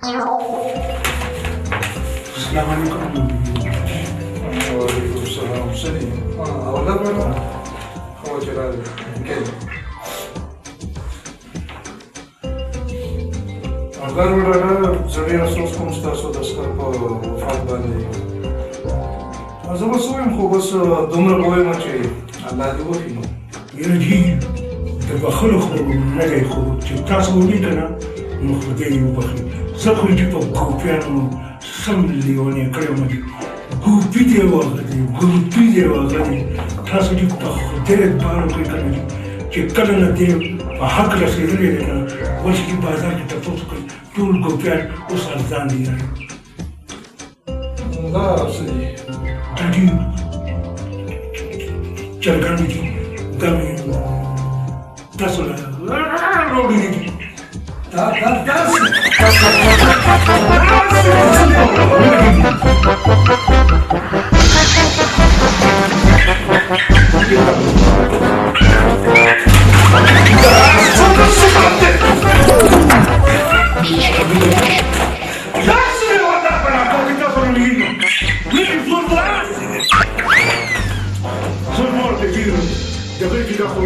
السلام عليكم. وعليكم السلام. سليم. أولاد ولا خواتي العائلة كيف؟ أولاد ولا زميل أسوس كم ستاسو دسكر وفات باندي. زه بس وایم خو بس دومره وایم چې الله دې وکړي نو یاره جي د بخښلو خو نه دی خو چې تاسو ولیدل که نه نو خدای دې وبخښي. زه خو دې په ګوپیانو سم لیونی کړی وم چې ګوپي دې واغلی ګوپي دې واغلی تاسو دې په خدای باور وکړئ که نه چې کله نه دې په حق رسېدلی دی که نه اوس دې بازار کې تپوس کوي ټول ګوپیان اوس ارزان دي یاره دا څه دي Tadi jangan lagi kami tas lah, lagi lagi. Tas. Deve ficar com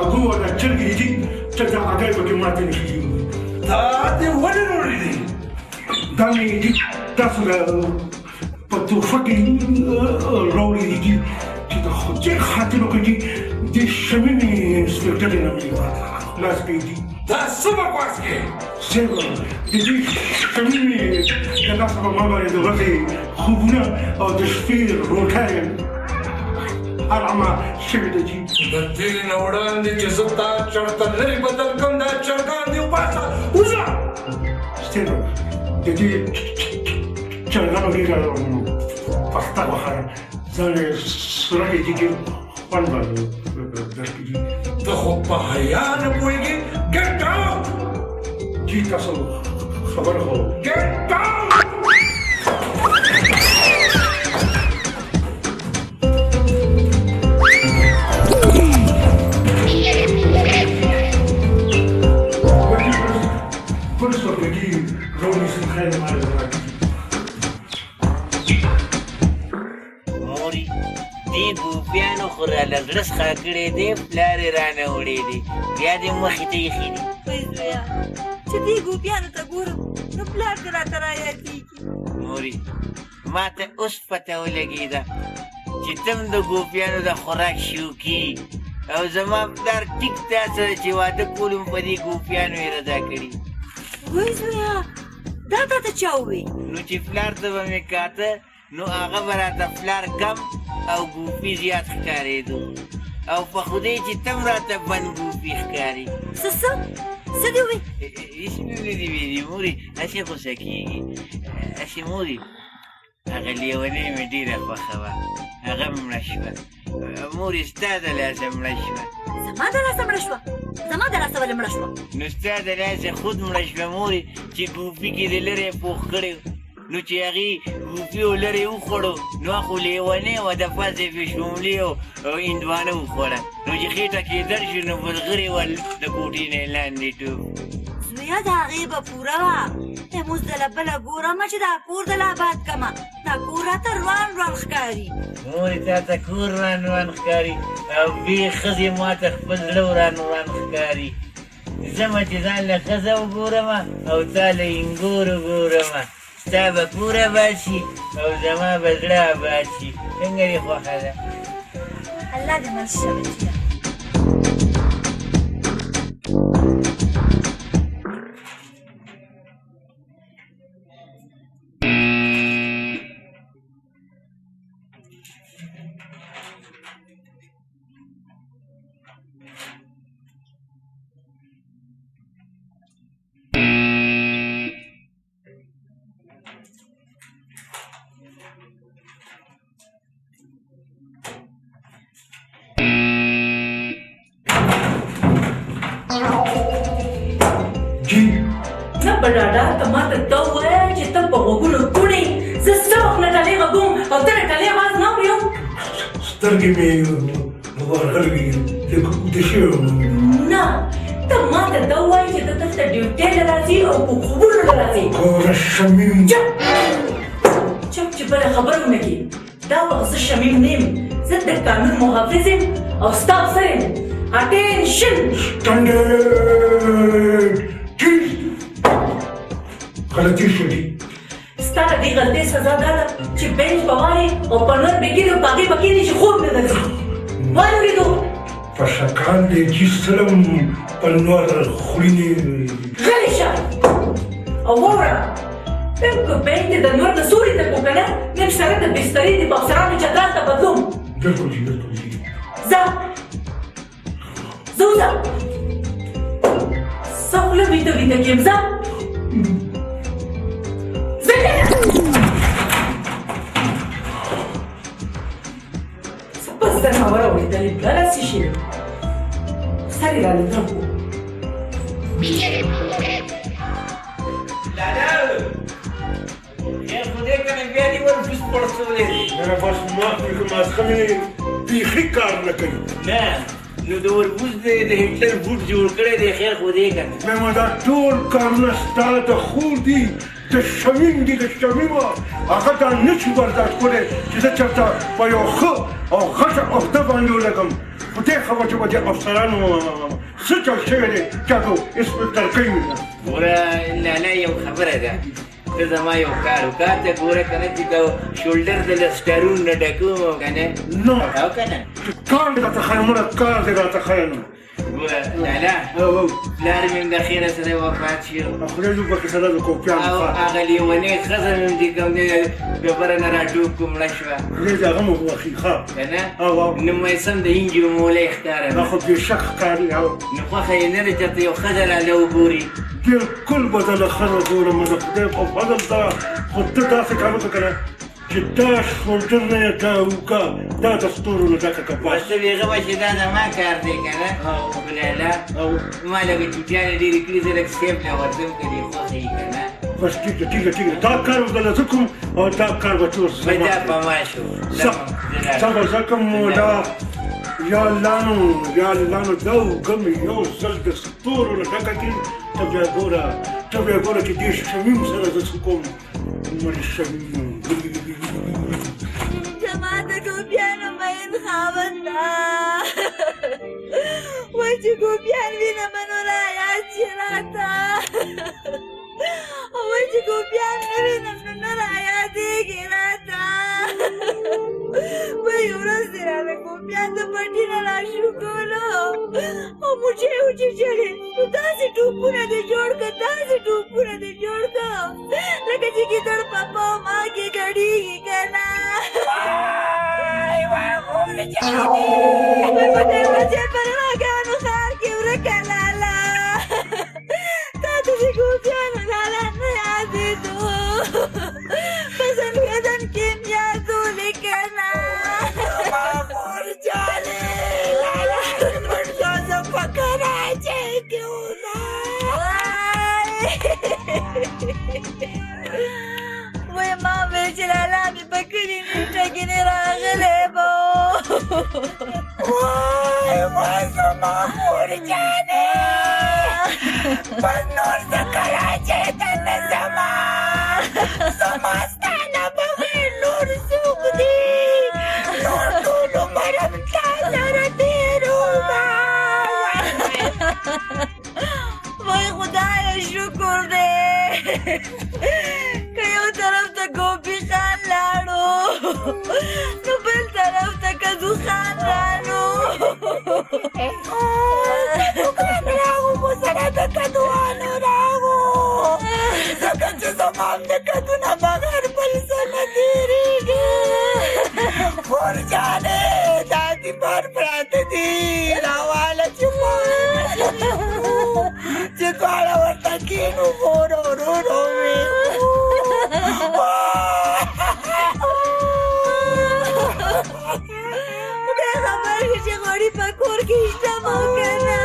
a rua da Tchangiri, Tchanga Agai porque mata no Rio. Tá, tem um olho no Rio. Dami, tá fora, para tu fucking Rowley, que tá rodando rato no que de chamini espectador na minha. Las pedi. Tá super quase. Zero. De chamini que nós vamos mamar do Brasil. Khubuna ou desfile rotaia. Alama شبدتي بدينا وراندي جزتا شرط اللي بدل كم دا شرقان دي وباسا وزا ستيرو دي شرقانو كيكا فاستا وخارا زالي سرعي تيكي وانبا دركي تخوبا هيانا بويجي get out جي تاسو خبره get out موري دې ګوپیانو خو راله زړه څخه کړی دی پلار یې رانه وړی دی بیا دې مخې ته ایښي دي وای زویه چې دې ګوپیانو ته ګورم نو پلار دې راته رایادېږي موري ما ته اوس پته ولګېده چې تم د ګوپیانو د خوراک شوقي او زما پلار ټیک تا سره چې واده کول هم په دې ګوپیانو یې رضا کړي وای زویه دا تاته چا وویل نو چې پلار ته به مې کاته نو هغه به راته پلار کم او ګوپي زیات ښکارېدو او په خدای چې تم راته بند ګوپي ښکاري څه دې وویل هېڅ مې نه دي ویلي مورې هسې غوسه کېږي هسې مورې هغه لیونۍ مې ډېره خوښه وه هغه مړه شوه مورې ستا د لاسه مړه شوه زما د لاسه مړه شوه زما د لاسه ولې مړه شوه نو ستا د لاسه خود مړه شوه مورې چې ګوپي کې دې لرې پوخ کړی نو چې هغې ګوپي و لرې وخوړو نو خو لیونۍ وه د پاسې پېشمولي او هندوانه وخوړه نو چې خېټه کېدل شو نو بلغرې ول د کوټې نه یې لاندې ټوپ زویه د هغې به پوره وه اوس دله بله ګورمه چې دا کور دله آباد کړمه دا کور راته روان روان ښکاري مورې تا ته کور روان روان ښکاري او بې ښځې ما ته خپل زړه وران روان ښکاري ځمه چې ځان له ښځه وګورمه او تا له انګور وګورمه ستا به کور آباد شي او زما به زړه آباد شي څنګه دې خوښه ده الله دې مل شه بچیه بډاډا ته ما ته دا ووایه چې ته په غوږونو کوڼې زه څه وخت نه ټلې غږوم او ته د ټلې اواز نه اورم سترګې مې ورغلې لکه اوده شوې وم نه ته ما ته دا ووایه چې ته دلته ډیوټۍ له راځې او په خوبونو له راځې د شمیم چپ چې بله خبره ونه کړي. دا وخت زه شمیم نه یم، زه د قانون محافظ یم او ستا افسر یم. اټینشن سټنډرډ ټیز غلطي شوې. ستا د دې غلطۍ سزا دا ده چې بینچ به وارې او په نور به کېږي او په هغې به کېږي چې خوب مې درځي. واورېدو؟ په شکال دی چې سلم په نور خورینې غلی شه او واوره. که بینچ دې د نور د سوري ته کو که نه نیم سره د بسترې دې په افسرانو چترال ته بدلوم. بالکل جي بالکل جي. ځه وځه. څه خوله ویده ویده کېم. ځه بس زناوره اورېدلې بله څه شي سر یې رالیدم. خیر خدای کنه بیا دې ورپس پړسولی دی. نه بس ما کوم ماسخه مې بیخي کار نه کوي. نه نو د وربوز د هټلر بوټ جوړ کړی دی. خیر خدای کنه مېما دا ټول کارونه ستا د خور دي، د شمیم دي، د شمیمه. هغه دا نه شي برداشت کولی چې زه چېرته په یو ښه او غټه عهده باندې ولګم. خو دې خبر چې به د افسرانو څه چل شوی دی چې هغه انسپکټر کوي. ګوره لالا یو خبره ده، ته زما یو کار وکړه. ته ګوره که نه چې د شولډر د لسټرون نه ډکوم که نه نه او که نه کار دې راته ښایم مړه کار دې راته ښایم. ګوره لالا پلار مې د خیره سره وفات شو خدای دې وبخښي سره د کوپیانو او هغه لیونۍ ښځه مې چې کوم دی د بره نه راټوپ کړو مړه شوه خدای دې هغه مو وبخښي ښه که نه نو مې سم د هنجو مولی ښکاره دا خو بېشک ښکاري. نو خوښه یې نه ده چېرته یو ښځه راله وګوري. بالکل بدله ښځه ګورم د خدای په فضل ده. خو ته داسې کار وکړه که نه چې دا شولډر نه یې دا وکړه دا د ستورو نه ډکه کړه. بس ته بېغه به چې دا زما کار دی که نه لالا ما لږه چوټیانې ډېرې کړي زه لږ سیف له ورځم که دې خوښه یي که نه بس ټیک ده ټیک ده ټیک ده دا کار به زه کوم او دا کار به ټول به دا په ما شو څه به زه کوم دا یا الله نو دا وکړه مې یو ځل د ستورو نه ډکه کړي. ته بیا ګوره چې دې شمیم سره زه څه کوم. مړې شمیم زما د ګوبیانو مین خاونده وایي چې ګوبیان وینمه نو رایاد شي راته او وایي چې ګوبیان نه وینم نو نه رایادېږي راته. وایي ورځ دې راله ګوبیان د پټي نه راشوکولو او موچې وچیچلې نو داسې ټوپونه دې جوړ کړه لکه چې ګیدړ په ما کې ګډېږي که نه. په دروازې پر غاګانو ښار کې ورکه لالا تا ته د ګوبیانو لالا نه یادېدو په زنګدن کې م یادولې که نه. مامور جانې لالا مړ شو زه په کراچۍ کې وایي ما ویل چې لالا مې په کلي نیټه کې نه راغلی به وای زما مور جانې بس نور زه کراچۍ ته نه ځمه زما ستا نه بغیر نور څوک دي نور ټول عمر هم تا سره تېرومه. وای خدایه شکر دی که یو طرف ته ګوبي خان لاړو نو بل طرف ته کدو خان رانو. کدوګان راغو مو سره د کدوانو راغو ځکه چې زما هم د کدو نه بغیر بل څه نه تېرېږي. خور جانې دا دي بار پراته دي راواله چې چې دواړه ورته کېنو مور او ورور وي. خدای خبر شي چې غوړي په کور کې شته مو که نه.